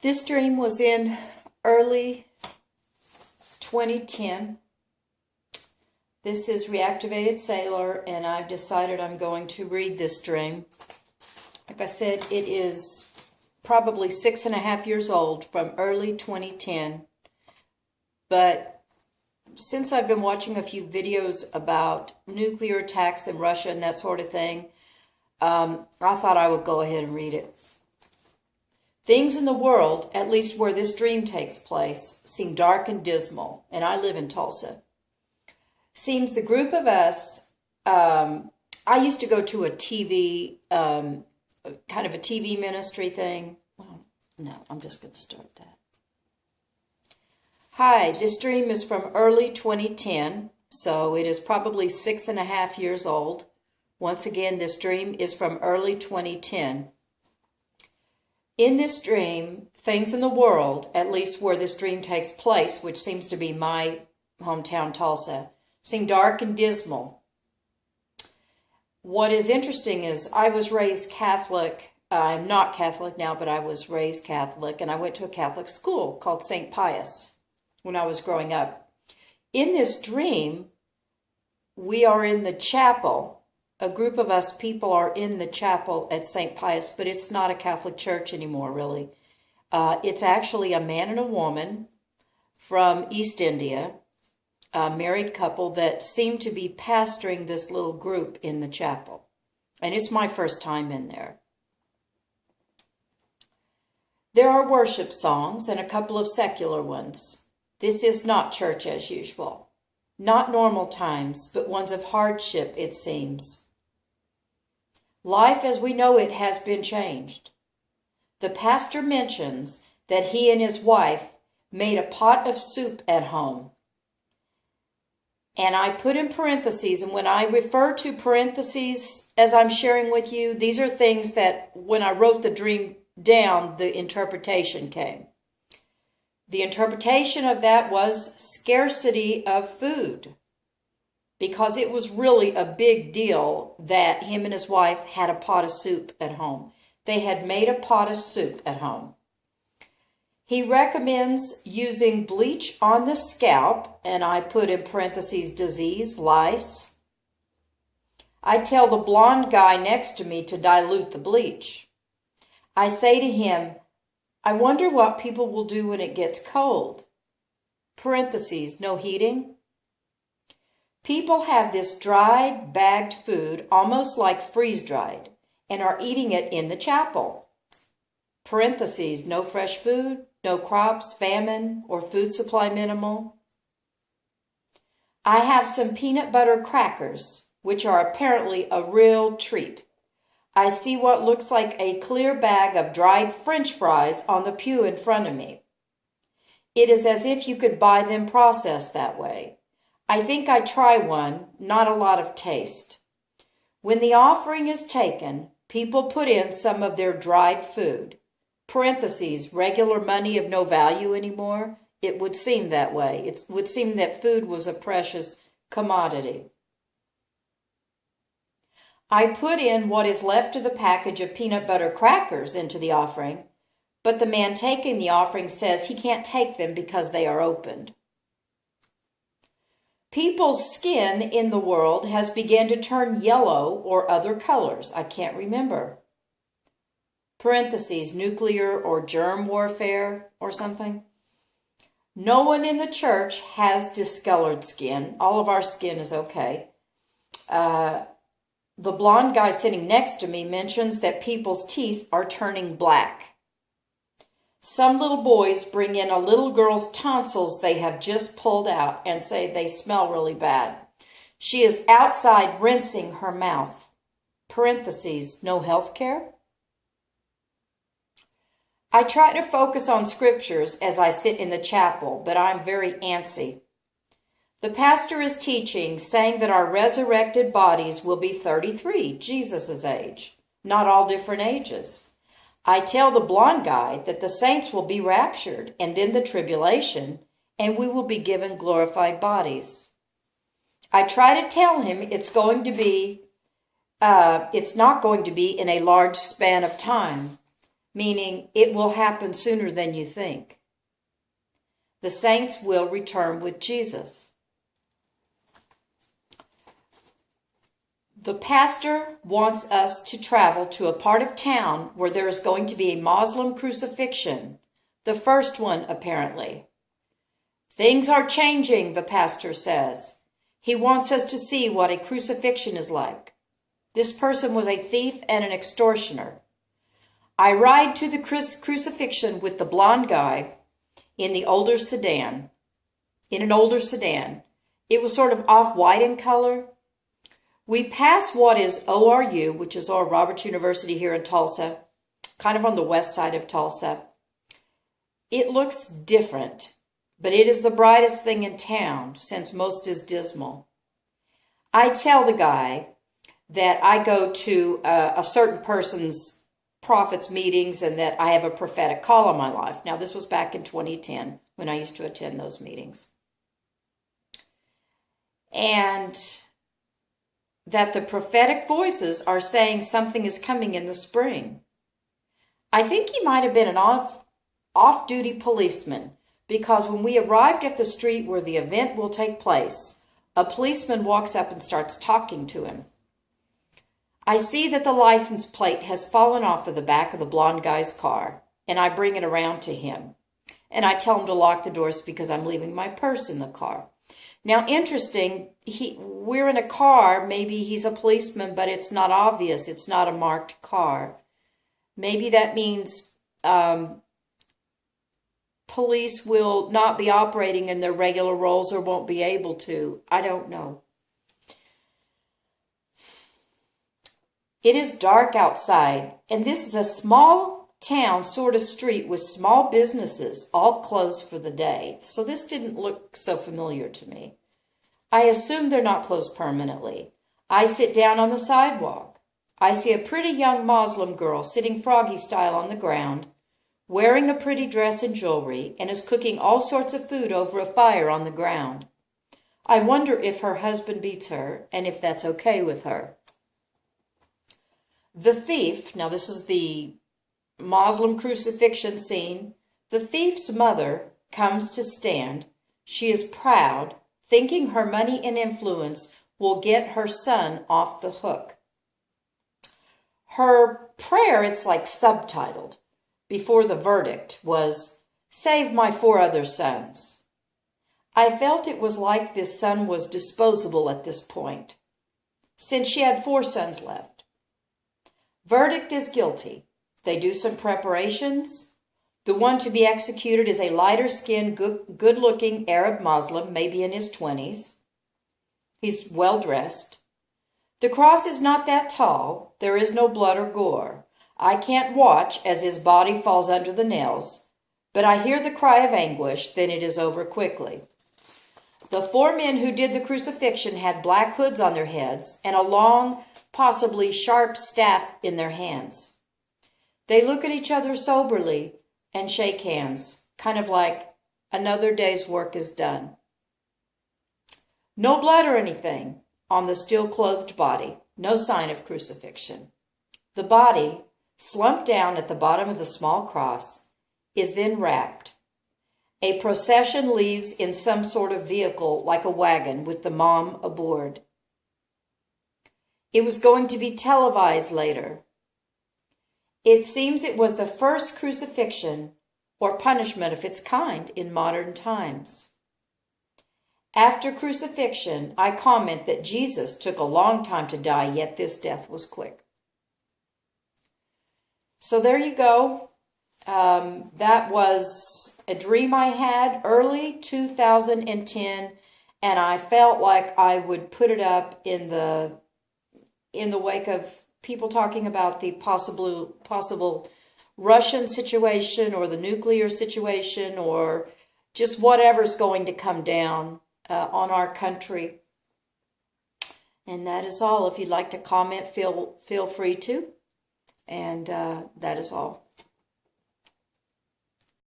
This dream was in early 2010. This is Reactivated Sailor, and I've decided I'm going to read this dream. Like I said, it is probably 6.5 years old from early 2010. But since I've been watching a few videos about nuclear attacks in Russia and that sort of thing, I thought I would go ahead and read it. Things in the world, at least where this dream takes place, seem dark and dismal, and I live in Tulsa. Seems the group of us, I used to go to a TV, kind of a TV ministry thing. Well, no, I'm just going to start that. Hi, this dream is from early 2010, so it is probably 6.5 years old. Once again, this dream is from early 2010. In this dream, things in the world, at least where this dream takes place, which seems to be my hometown, Tulsa, seem dark and dismal. What is interesting is I was raised Catholic. I'm not Catholic now, but I was raised Catholic, and I went to a Catholic school called St. Pius when I was growing up. In this dream, we are in the chapel. A group of us people are in the chapel at St. Pius, but it's not a Catholic church anymore, really. It's actually a man and a woman from East India, a married couple that seem to be pastoring this little group in the chapel. And it's my first time in there. There are worship songs and a couple of secular ones. This is not church as usual. Not normal times, but ones of hardship, it seems. Life as we know it has been changed. The pastor mentions that he and his wife made a pot of soup at home. And I put in parentheses, and when I refer to parentheses as I'm sharing with you, these are things that when I wrote the dream down, the interpretation came. The interpretation of that was scarcity of food, because it was really a big deal that him and his wife had a pot of soup at home. They had made a pot of soup at home. He recommends using bleach on the scalp, and I put in parentheses disease, lice. I tell the blonde guy next to me to dilute the bleach. I say to him, I wonder what people will do when it gets cold. Parentheses, no heating. People have this dried, bagged food, almost like freeze-dried, and are eating it in the chapel. Parentheses, no fresh food, no crops, famine, or food supply minimal. I have some peanut butter crackers, which are apparently a real treat. I see what looks like a clear bag of dried French fries on the pew in front of me. It is as if you could buy them processed that way. I think I try one, not a lot of taste. When the offering is taken, people put in some of their dried food. Parentheses, regular money of no value anymore. It would seem that way. It would seem that food was a precious commodity. I put in what is left of the package of peanut butter crackers into the offering, but the man taking the offering says he can't take them because they are opened. People's skin in the world has begun to turn yellow or other colors. I can't remember. Parentheses, nuclear or germ warfare or something. No one in the church has discolored skin. All of our skin is okay. The blonde guy sitting next to me mentions that people's teeth are turning black. Some little boys bring in a little girl's tonsils they have just pulled out and say they smell really bad. She is outside rinsing her mouth. Parentheses, no health care? I try to focus on scriptures as I sit in the chapel, but I'm very antsy. The pastor is teaching, saying that our resurrected bodies will be 33, Jesus' age, not all different ages. I tell the blonde guy that the saints will be raptured and then the tribulation, and we will be given glorified bodies. I try to tell him it's not going to be in a large span of time. meaning it will happen sooner than you think. The saints will return with Jesus. The pastor wants us to travel to a part of town where there is going to be a Muslim crucifixion, the first one apparently. Things are changing, the pastor says. He wants us to see what a crucifixion is like. This person was a thief and an extortioner. I ride to the crucifixion with the blonde guy in an older sedan. It was sort of off-white in color. We pass what is ORU, which is Oral Roberts University here in Tulsa, kind of on the west side of Tulsa. It looks different, but it is the brightest thing in town, since most is dismal. I tell the guy that I go to a certain person's prophets meetings and that I have a prophetic call on my life. Now, this was back in 2010 when I used to attend those meetings. And that the prophetic voices are saying something is coming in the spring. I think he might have been an off-duty policeman, because when we arrived at the street where the event will take place, a policeman walks up and starts talking to him. I see that the license plate has fallen off of the back of the blonde guy's car, and I bring it around to him. And I tell him to lock the doors because I'm leaving my purse in the car. Now, interesting, we're in a car. Maybe he's a policeman, but it's not obvious. It's not a marked car. Maybe that means police will not be operating in their regular roles or won't be able to. I don't know. It is dark outside, and this is a small town sort of street with small businesses all closed for the day. So this didn't look so familiar to me. I assume they're not closed permanently. I sit down on the sidewalk. I see a pretty young Muslim girl sitting froggy style on the ground, wearing a pretty dress and jewelry, and is cooking all sorts of food over a fire on the ground. I wonder if her husband beats her and if that's okay with her. The thief, now this is the Muslim crucifixion scene. The thief's mother comes to stand. She is proud, thinking her money and influence will get her son off the hook. Her prayer, it's like subtitled, before the verdict was, "Save my 4 other sons." I felt it was like this son was disposable at this point, since she had 4 sons left. Verdict is guilty. They do some preparations. The one to be executed is a lighter-skinned, good-looking Arab Muslim, maybe in his 20s. He's well-dressed. The cross is not that tall. There is no blood or gore. I can't watch as his body falls under the nails, but I hear the cry of anguish, then it is over quickly. The 4 men who did the crucifixion had black hoods on their heads and a long, possibly sharp staff in their hands. They look at each other soberly and shake hands, kind of like another day's work is done. No blood or anything on the still-clothed body, no sign of crucifixion. The body, slumped down at the bottom of the small cross, is then wrapped. A procession leaves in some sort of vehicle like a wagon with the mom aboard. It was going to be televised later. It seems it was the first crucifixion or punishment of its kind in modern times. After crucifixion, I comment that Jesus took a long time to die, yet this death was quick. So there you go. That was a dream I had early 2010, and I felt like I would put it up in the wake of people talking about the possible Russian situation or the nuclear situation or just whatever's going to come down on our country. And that is all. If you'd like to comment, feel free to. And that is all.